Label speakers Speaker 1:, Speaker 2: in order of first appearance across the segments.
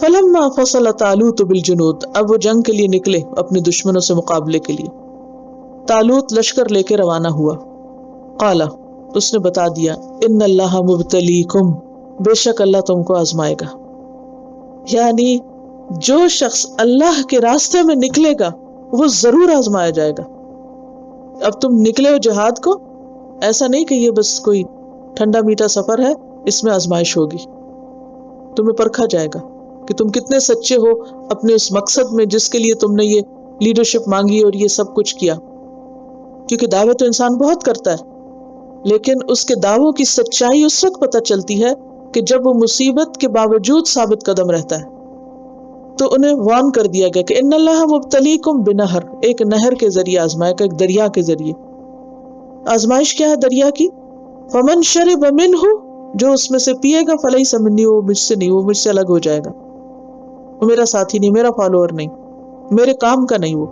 Speaker 1: فلما فصل طالوت بالجنود، اب وہ جنگ کے لیے نکلے اپنے دشمنوں سے مقابلے کے لیے. طالوت لشکر لے کے روانہ ہوا. قال، اس نے بتا دیا، ان اللہ مبتلیکم، بے شک اللہ تم کو آزمائے گا. یعنی جو شخص اللہ کے راستے میں نکلے گا وہ ضرور آزمایا جائے گا. اب تم نکلے ہو جہاد کو، ایسا نہیں کہ یہ بس کوئی ٹھنڈا میٹھا سفر ہے، اس میں آزمائش ہوگی. تمہیں پرکھا جائے گا کہ تم کتنے سچے ہو اپنے اس مقصد میں جس کے لیے تم نے یہ لیڈرشپ مانگی اور یہ سب کچھ کیا. کیونکہ دعوے تو انسان بہت کرتا ہے، لیکن اس کے دعووں کی سچائی اس وقت پتہ چلتی ہے کہ جب وہ مصیبت کے باوجود ثابت قدم رہتا ہے. تو انہیں وارن کر دیا گیا کہ ان اللہ مبتلیکم بنہر، ایک نہر کے ذریعے آزمائے گا، ایک دریا کے ذریعے. آزمائش کیا ہے دریا کی؟ فمن شرب منہ، جو اس میں سے پیے گا، فلیس منی، وہ مجھ سے نہیں، وہ مجھ سے الگ ہو جائے گا، وہ میرا ساتھی نہیں، میرا فالوور نہیں، میرے کام کا نہیں وہ.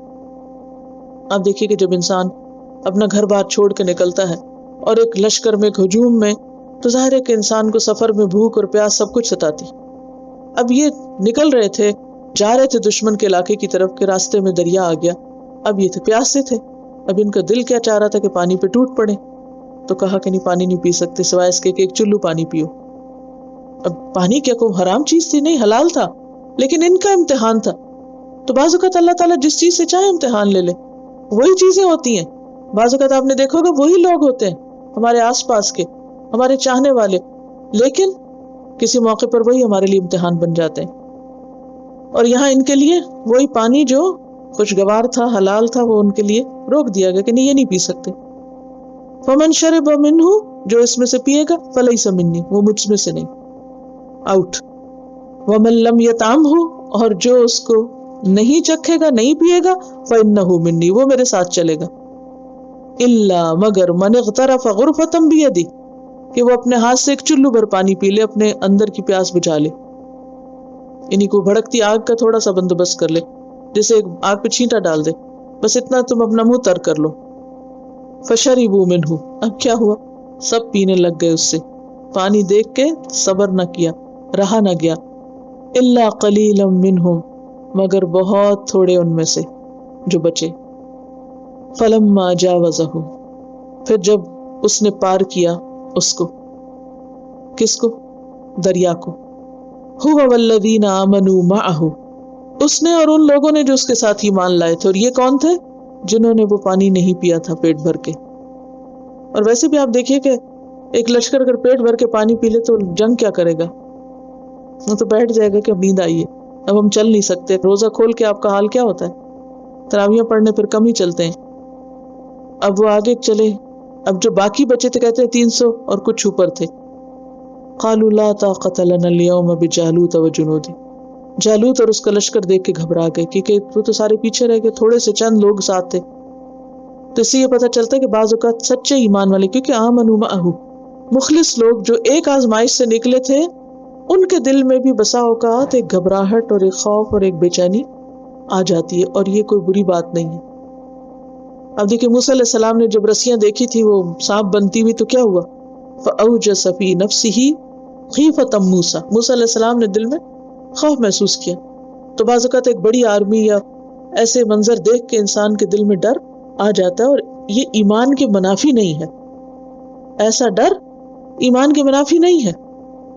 Speaker 1: آپ دیکھیے کہ جب انسان اپنا گھر بار چھوڑ کے نکلتا ہے اور ایک لشکر میں، ایک ہجوم میں، تو ظاہر ہے کہ انسان کو سفر میں بھوک اور پیاس سب کچھ ستاتی. اب یہ نکل رہے تھے، جا رہے تھے دشمن کے علاقے کی طرف، کے راستے میں دریا آ گیا. اب یہ تھے پیاس سے تھے. اب ان کا دل کیا چاہ رہا تھا کہ پانی پہ ٹوٹ پڑے. تو کہا کہ نہیں، پانی نہیں پی سکتے سوائے اس کے کہ ایک چلو پانی پیو. اب پانی کیا کوئی حرام چیز تھی؟ نہیں، حلال تھا، لیکن ان کا امتحان تھا. تو بعض اوقات اللہ تعالیٰ جس چیز سے چاہے امتحان لے لے. وہی چیزیں ہوتی ہیں. بعض اوقات آپ نے دیکھا ہوگا وہی لوگ ہوتے ہیں ہمارے آس پاس کے، ہمارے چاہنے والے، لیکن کسی موقع پر وہی ہمارے لیے امتحان بن جاتے ہیں. اور یہاں ان کے لیے وہی پانی جو خوشگوار تھا، حلال تھا، وہ ان کے لیے روک دیا گیا کہ نہیں، یہ نہیں پی سکتے. فمن شرب منہ، جو اس میں سے پیے گا، فلیس منی، وہ مجھ میں سے نہیں، آؤٹ. ومن لم یطعمہ، اور جو اس کو نہیں چکھے گا، نہیں پیے گا، فإنہ منی، وہ میرے ساتھ چلے گا. الا، مگر، من اغترف غرفۃ بیدہ، کہ وہ اپنے ہاتھ سے ایک چلو بھر پانی پی لے، اپنے اندر کی پیاس بجھا لے. یعنی کو بھڑکتی آگ کا تھوڑا سا بندوبست کر لے، جیسے ایک آگ پہ چھینٹا ڈال دے، بس اتنا تم اپنا منہ تر کر لو. فشربوا منہ، اب کیا ہوا؟ سب پینے لگ گئے اس سے. پانی دیکھ کے صبر نہ کیا، رہا نہ گیا. الا قلیلا منہم، مگر بہت تھوڑے ان میں سے جو بچے. فلما جاوزہ، پھر جب اس نے پار کیا اس کو، کس کو؟ دریا کو. هو والذین آمنوا معہ، اس نے اور ان لوگوں نے جو اس کے ساتھ ایمان لائے تھے. اور یہ کون تھے؟ جنہوں نے وہ پانی نہیں پیا تھا پیٹ بھر کے. اور ویسے بھی آپ دیکھیے کہ ایک لشکر اگر پیٹ بھر کے پانی پی لے تو جنگ کیا کرے گا؟ وہ تو بیٹھ جائے گا کہ اب نیند آئی ہے، اب ہم چل نہیں سکتے. روزہ کھول کے آپ کا حال کیا ہوتا ہے؟ تراویح پڑھنے پھر کم ہی چلتے ہیں. اب وہ آگے چلے. اب جو باقی بچے تھے، کہتے ہیں 300 اور کچھ اوپر تھے. قالوا لا طاقة لنا اليوم بجالوت وجنوده، جالوت اور اس کا لشکر دیکھ کے گھبرا گئے، کیونکہ وہ تو سارے پیچھے رہ گئے، تھوڑے سے چند لوگ ساتھ تھے. تو اس سے یہ پتہ چلتا ہے کہ بعض اوقات سچے ایمان والے، کیونکہ آمنوا معہ، مخلص لوگ جو ایک آزمائش سے نکلے تھے، ان کے دل میں بھی بسا اوقات ایک گھبراہٹ اور ایک خوف اور ایک بے چینی آ جاتی ہے، اور یہ کوئی بری بات نہیں ہے. اب دیکھیں موسیٰ علیہ السلام نے جب رسیاں دیکھی تھی وہ سانپ بنتی ہوئی، تو کیا ہوا؟ فأوجس فی نفسہ خیفۃ موسیٰ، موسیٰ علیہ السلام نے دل میں خوف محسوس کیا. تو بعض اوقات ایک بڑی آرمی یا ایسے منظر دیکھ کے انسان کے دل میں ڈر آ جاتا ہے، اور یہ ایمان کے منافی نہیں ہے. ایسا ڈر ایمان کے منافی نہیں ہے،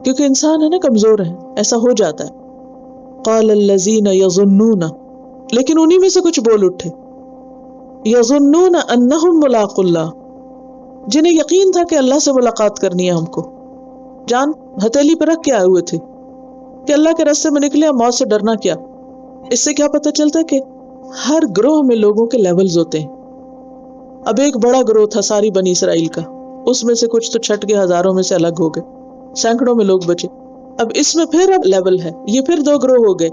Speaker 1: کیونکہ انسان ہے نا، کمزور ہے، ایسا ہو جاتا ہے. قال الذین یظنون، لیکن انہی میں سے کچھ بول اٹھے، یظنون انہم ملاق اللہ، جنہیں یقین تھا کہ اللہ سے ملاقات کرنی ہے ہم کو. جان ہتھیلی پہ رکھ کے آئے ہوئے تھے کہ اللہ کے راستے میں نکلے، موت سے ڈرنا کیا. اس سے کیا پتہ چلتا ہے کہ ہر گروہ میں لوگوں کے لیولز ہوتے ہیں. اب ایک بڑا گروہ تھا ساری بنی اسرائیل کا، اس میں سے کچھ تو چھٹ کے ہزاروں میں سے الگ ہو گئے، سینکڑوں میں لوگ بچے. اب اس میں پھر اب لیول ہے، یہ پھر دو گروہ ہو گئے،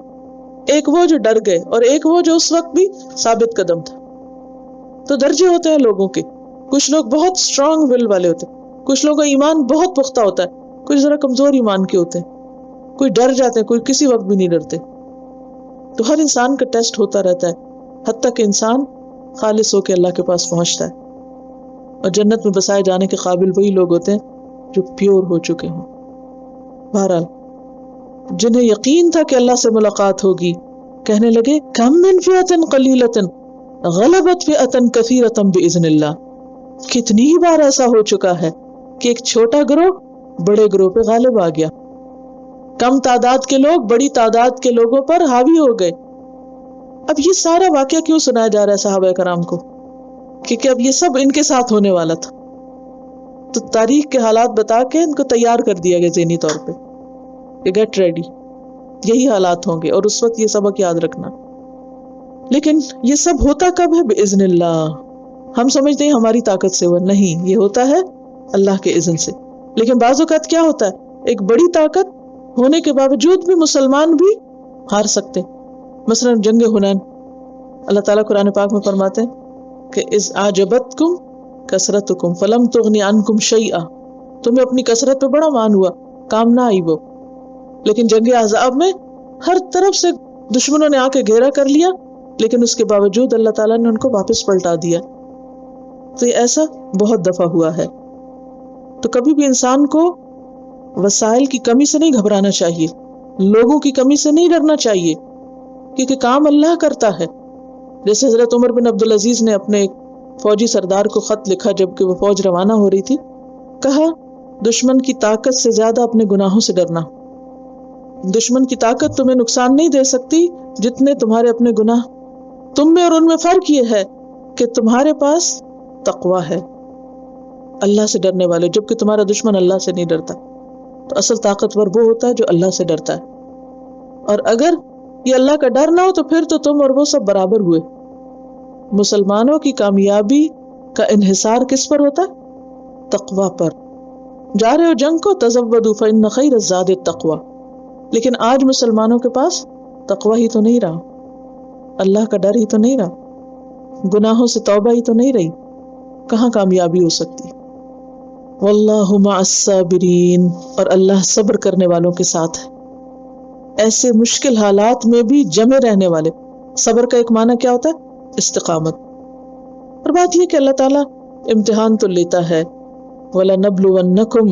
Speaker 1: ایک وہ جو ڈر گئے اور ایک وہ جو اس وقت بھی ثابت قدم تھا. تو درجے ہوتے ہیں لوگوں کے. کچھ لوگ بہت اسٹرانگ ول والے ہوتے ہیں، کچھ لوگوں کا ایمان بہت پختہ ہوتا ہے، کچھ ذرا کمزور ایمان کے ہوتے ہیں، کوئی ڈر جاتے ہیں، کوئی کسی وقت بھی نہیں ڈرتے. تو ہر انسان کا ٹیسٹ ہوتا رہتا ہے، حتیٰ کہ انسان خالص ہو کے اللہ کے پاس پہنچتا ہے. اور جنت میں بسائے جانے کے قابل وہی لوگ ہوتے ہیں جو پیور ہو چکے ہوں. بہرحال جنہیں یقین تھا کہ اللہ سے ملاقات ہوگی، کہنے لگے کم من فئۃ قلیلۃ غلبت فئۃ کثیرۃ باذن اللہ، کتنی ہی بار ایسا ہو چکا ہے کہ ایک چھوٹا گروہ بڑے گروہ پہ غالب آ گیا، کم تعداد کے لوگ بڑی تعداد کے لوگوں پر حاوی ہو گئے۔ اب یہ سارا واقعہ کیوں سنایا جا رہا ہے صحابہ کرام کو؟ کیونکہ اب یہ سب ان کے ساتھ ہونے والا تھا، تو تاریخ کے حالات بتا کے ان کو تیار کر دیا گیا ذہنی طور پہ کہ گیٹ ریڈی، یہی حالات ہوں گے اور اس وقت یہ سبق یاد رکھنا۔ لیکن یہ سب ہوتا کب ہے؟ باذن اللہ۔ ہم سمجھتے ہیں ہماری طاقت سے، وہ نہیں، یہ ہوتا ہے اللہ کے اذن سے۔ لیکن بعض اوقات کیا ہوتا ہے، ایک بڑی طاقت ہونے کے باوجود بھی مسلمان بھی ہار سکتے۔ مثلا جنگ حنین، اللہ تعالیٰ قرآن پاک میں فرماتے ہیں کہ اذ اعجبتکم کثرتکم فلم تغنی عنکم شیئا، تمہیں اپنی کثرت پہ بڑا مان ہوا، کام نہ آئی وہ، لیکن جنگ احزاب میں ہر طرف سے دشمنوں نے آ کے گھیرا کر لیا، لیکن اس کے باوجود اللہ تعالیٰ نے ان کو واپس پلٹا دیا۔ تو یہ ایسا بہت دفعہ ہوا ہے۔ تو کبھی بھی انسان کو وسائل کی کمی سے نہیں گھبرانا چاہیے، لوگوں کی کمی سے نہیں ڈرنا چاہیے، کیونکہ کام اللہ کرتا ہے۔ جیسے حضرت عمر بن عبدالعزیز نے اپنے ایک فوجی سردار کو خط لکھا جبکہ وہ فوج روانہ ہو رہی تھی، کہا دشمن کی طاقت سے زیادہ اپنے گناہوں سے ڈرنا۔ دشمن کی طاقت تمہیں نقصان نہیں دے سکتی جتنے تمہارے اپنے گناہ۔ تم میں اور ان میں فرق یہ ہے کہ تمہارے پاس تقویٰ ہے، اللہ سے ڈرنے والے، جبکہ تمہارا دشمن اللہ سے نہیں ڈرتا۔ تو اصل طاقتور وہ ہوتا ہے جو اللہ سے ڈرتا ہے، اور اگر یہ اللہ کا ڈر نہ ہو تو پھر تو تم اور وہ سب برابر ہوئے۔ مسلمانوں کی کامیابی کا انحصار کس پر ہوتا ہے؟ تقویٰ پر۔ جا رہے ہو جنگ کو، تزودوا فإن خیر الزاد التقویٰ، لیکن آج مسلمانوں کے پاس تقویٰ ہی تو نہیں رہا، اللہ کا ڈر ہی تو نہیں رہا، گناہوں سے توبہ ہی تو نہیں رہی، کہاں کامیابی ہو سکتی؟ واللہ مع الصابرین، اور اللہ صبر کرنے والوں کے ساتھ ہے، ایسے مشکل حالات میں بھی جمے رہنے والے۔ صبر کا ایک معنی کیا ہوتا ہے؟ استقامت۔ اور بات یہ کہ اللہ تعالیٰ امتحان تو لیتا ہے، وَلَنَبْلُوَنَّكُمْ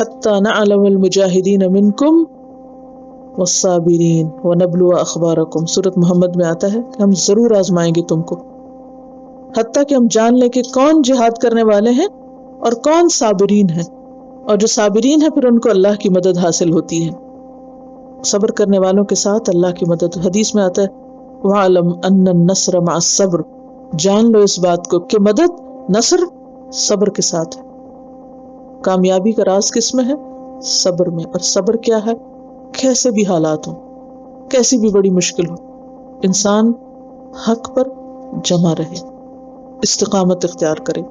Speaker 1: حَتَّى نَعْلَمَ الْمُجَاهِدِينَ مِنْكُمْ وَالصَّابِرِينَ وَنَبْلُوَ أَخْبَارَكُمْ۔ سورۃ محمد میں آتا ہے کہ ہم ضرور آزمائیں گے تم کو، حتیٰ کہ ہم جان لیں کہ کون جہاد کرنے والے ہیں اور کون صابرین ہیں، اور جو صابرین ہیں پھر ان کو اللہ کی مدد حاصل ہوتی ہے۔ صبر کرنے والوں کے ساتھ اللہ کی مدد۔ حدیث میں آتا ہے وَعَلَمْ أَنَّ النَّصْرَ مَعَ الصَّبْرِ، جان لو اس بات کو کہ مدد، نصر صبر کے ساتھ ہے۔ کامیابی کا راز کس میں ہے؟ صبر میں۔ اور صبر کیا ہے؟ کیسے بھی حالات ہوں، کیسی بھی بڑی مشکل ہو، انسان حق پر جمع رہے، استقامت اختیار کرے،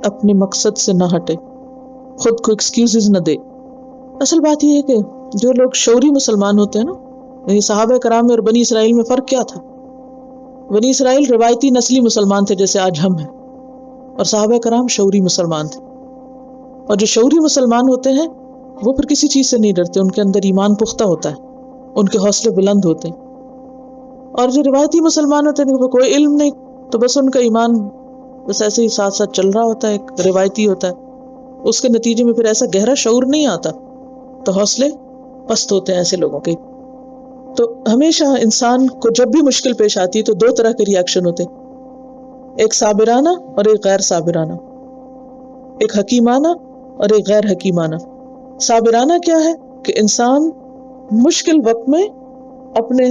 Speaker 1: اپنے مقصد سے نہ ہٹے، خود کو ایکسکیوزز نہ دے۔ اصل بات یہ ہے کہ جو لوگ شعوری مسلمان ہوتے ہیں نا، یعنی صحابہ کرام اور بنی اسرائیل میں فرق کیا تھا؟ بنی اسرائیل روایتی نسلی مسلمان تھے جیسے آج ہم ہیں، اور صحابہ کرام شعوری مسلمان تھے۔ اور جو شعوری مسلمان ہوتے ہیں وہ پھر کسی چیز سے نہیں ڈرتے، ان کے اندر ایمان پختہ ہوتا ہے، ان کے حوصلے بلند ہوتے ہیں۔ اور جو روایتی مسلمان ہوتے ہیں، کوئی علم نہیں، تو بس ان کا ایمان بس ایسے ہی ساتھ ساتھ چل رہا ہوتا ہے، ایک روایتی ہوتا ہے، اس کے نتیجے میں پھر ایسا گہرا شعور نہیں آتا، تو حوصلے پست ہوتے ہیں ایسے لوگوں کے۔ تو ہمیشہ انسان کو جب بھی مشکل پیش آتی ہے تو دو طرح کے ری ایکشن ہوتے ہیں، ایک صابرانہ اور ایک غیر صابرانہ، ایک حکیمانہ اور ایک غیر حکیمانہ۔ صابرانہ کیا ہے کہ انسان مشکل وقت میں اپنے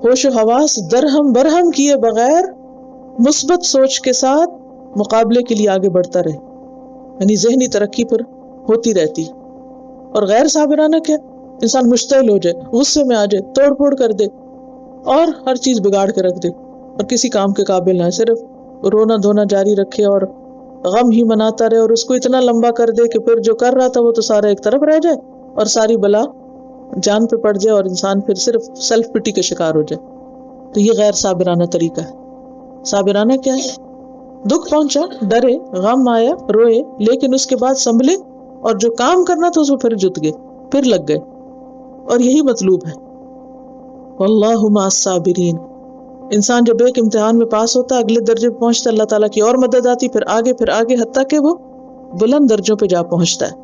Speaker 1: ہوش و حواس درہم برہم کیے بغیر مثبت سوچ کے ساتھ مقابلے کے لیے آگے بڑھتا رہے، یعنی ذہنی ترقی پر ہوتی رہتی۔ اور غیر صابرانہ کیا؟ انسان مشتعل ہو جائے، غصے میں آ جائے، توڑ پھوڑ کر دے اور ہر چیز بگاڑ کے رکھ دے اور کسی کام کے قابل نہ، صرف رونا دھونا جاری رکھے اور غم ہی مناتا رہے، اور اس کو اتنا لمبا کر دے کہ پھر جو کر رہا تھا وہ تو سارا ایک طرف رہ جائے اور ساری بلا جان پہ پڑ جائے اور انسان پھر صرف سیلف پٹی کا شکار ہو جائے۔ تو یہ غیر صابرانہ طریقہ ہے۔ صابرانہ کیا ہے؟ دکھ پہنچا، ڈرے، غم آیا، روئے، لیکن اس کے بعد سنبھلے اور جو کام کرنا تھا اس میں پھر جت گئے، پھر لگ گئے، اور یہی مطلوب ہے۔ واللہ مع الصابرین۔ انسان جب ایک امتحان میں پاس ہوتا ہے، اگلے درجے پہ پہنچتا ہے، اللہ تعالیٰ کی اور مدد آتی، پھر آگے، حتیٰ کہ وہ بلند درجوں پہ جا پہنچتا ہے۔